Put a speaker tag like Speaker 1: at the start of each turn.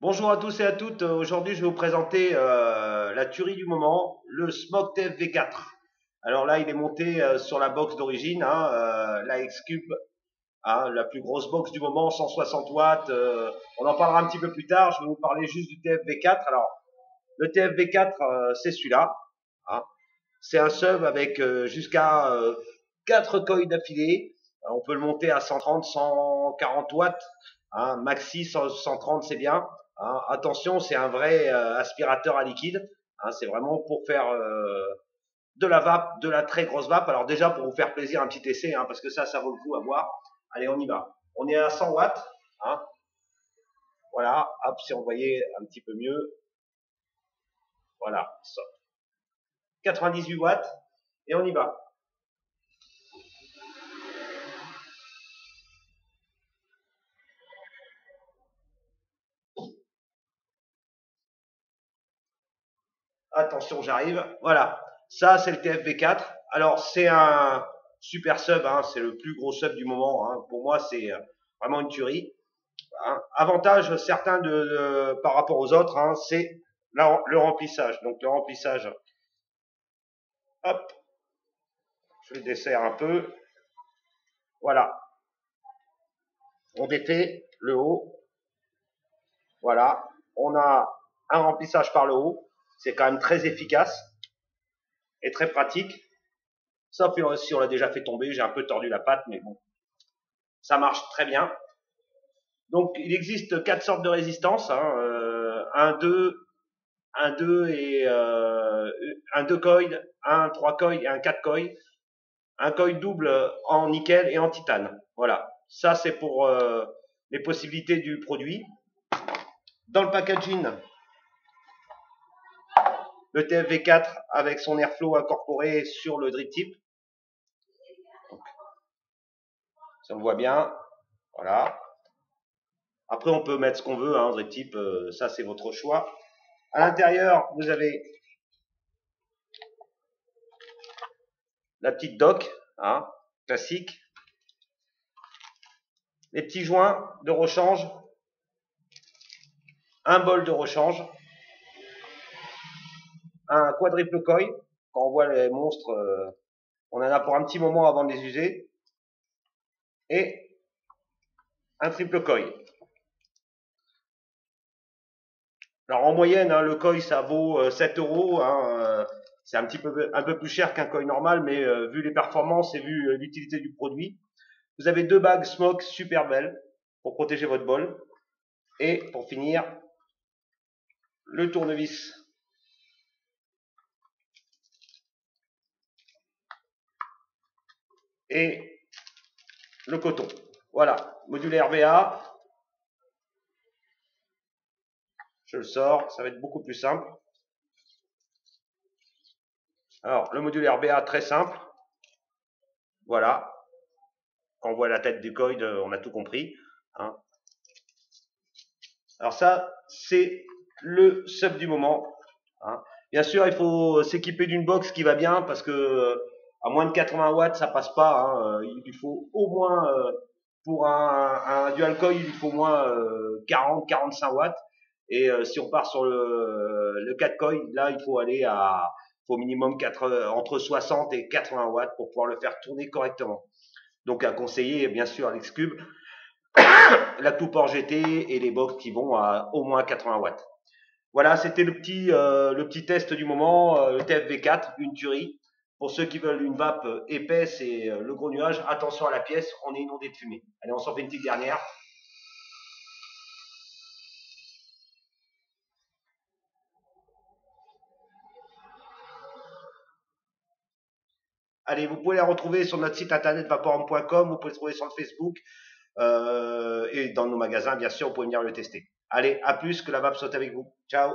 Speaker 1: Bonjour à tous et à toutes. Aujourd'hui, je vais vous présenter la tuerie du moment, le Smog TF V4. Alors là, il est monté sur la box d'origine, la X-Cube, la plus grosse box du moment, 160 watts. On en parlera un petit peu plus tard. Je vais vous parler juste du TF V4. Alors, le TF V4, c'est celui-là. hein. C'est un sub avec jusqu'à 4 coils d'affilée. On peut le monter à 130, 140 watts. Maxi 130, c'est bien. Attention, c'est un vrai aspirateur à liquide. C'est vraiment pour faire de la vape, de la très grosse vape. Alors déjà, pour vous faire plaisir, un petit essai, parce que ça vaut le coup à voir. Allez, on y va. On est à 100 watts. Voilà, hop, si on voyait un petit peu mieux. Voilà, 98 watts. Et on y va. Attention, j'arrive. Voilà. Ça, c'est le TFV4. Alors, c'est un super sub. C'est le plus gros sub du moment. Pour moi, c'est vraiment une tuerie. Avantage certain par rapport aux autres, c'est le remplissage. Donc, le remplissage, hop, je le desserre un peu. Voilà. On défait le haut. Voilà. On a un remplissage par le haut. C'est quand même très efficace et très pratique. Sauf si on l'a déjà fait tomber, j'ai un peu tordu la patte, mais bon, ça marche très bien. Donc, il existe 4 sortes de résistances, un 2, un 2 et un 2 coil, un 3 coil et un 4 coil, un coil double en nickel et en titane. Voilà, ça c'est pour les possibilités du produit. Dans le packaging, le TFV4 avec son airflow incorporé sur le drip tip. Ça on voit bien, voilà. Après, on peut mettre ce qu'on veut, drip tip, ça c'est votre choix. À l'intérieur, vous avez la petite dock, classique. Les petits joints de rechange, un bol de rechange, un quadruple coil. Quand on voit les monstres, on en a pour un petit moment avant de les user. Et un triple coil. Alors en moyenne, le coil ça vaut 7 euros. C'est un peu plus cher qu'un coil normal, mais vu les performances et vu l'utilité du produit. Vous avez deux bagues smoke super belles pour protéger votre bol. Et pour finir, le tournevis. Et le coton. Voilà, module RVA. Je le sors, ça va être beaucoup plus simple. Alors, le module RBA, très simple. Voilà. Quand on voit la tête du coil, on a tout compris. Alors ça, c'est le sub du moment. Bien sûr, il faut s'équiper d'une box qui va bien parce que à moins de 80 watts, ça passe pas. Il faut au moins, pour un dual coil, il faut au moins 40-45 watts. Et si on part sur le 4 coil, là, il faut aller au minimum entre 60 et 80 watts pour pouvoir le faire tourner correctement. Donc à conseiller, bien sûr, l'X-Cube, la coupe hors GT et les box qui vont à au moins 80 watts. Voilà, c'était le petit test du moment, le TFV4, une tuerie. Pour ceux qui veulent une vape épaisse et le gros nuage, attention à la pièce, on est inondé de fumée. Allez, on s'en fait une petite dernière. Allez, vous pouvez la retrouver sur notre site internet vaporum.com, vous pouvez le trouver sur le Facebook et dans nos magasins, bien sûr, vous pouvez venir le tester. Allez, à plus, que la vape soit avec vous. Ciao.